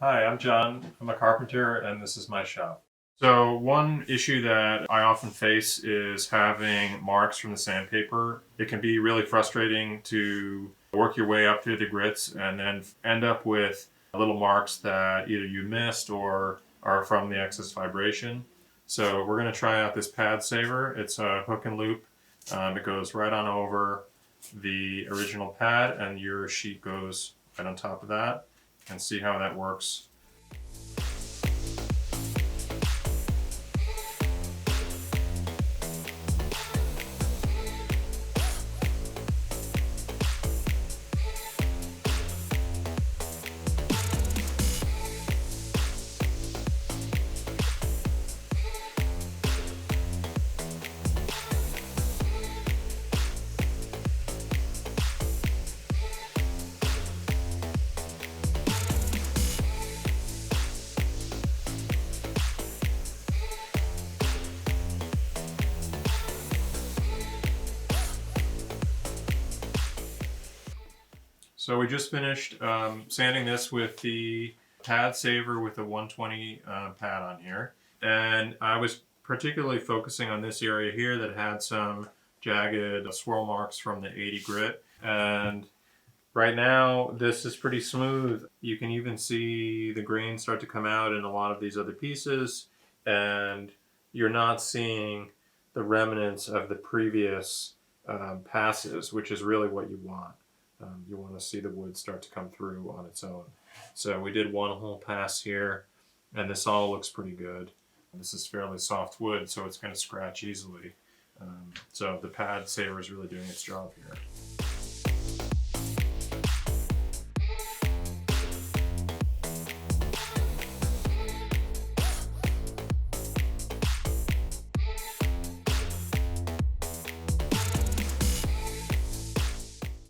Hi, I'm John. I'm a carpenter and this is my shop. So one issue that I often face is having marks from the sandpaper. It can be really frustrating to work your way up through the grits and then end up with little marks that either you missed or are from the excess vibration. So we're going to try out this pad saver. It's a hook and loop. It goes right on over the original pad and your sheet goes right on top of that, and see how that works. So we just finished sanding this with the pad saver with the 120 pad on here. And I was particularly focusing on this area here that had some jagged swirl marks from the 80 grit. And right now this is pretty smooth. You can even see the grain start to come out in a lot of these other pieces. And you're not seeing the remnants of the previous passes, which is really what you want. You want to see the wood start to come through on its own. So we did one whole pass here, and this all looks pretty good. This is fairly soft wood, so it's going to scratch easily. So the pad saver is really doing its job here.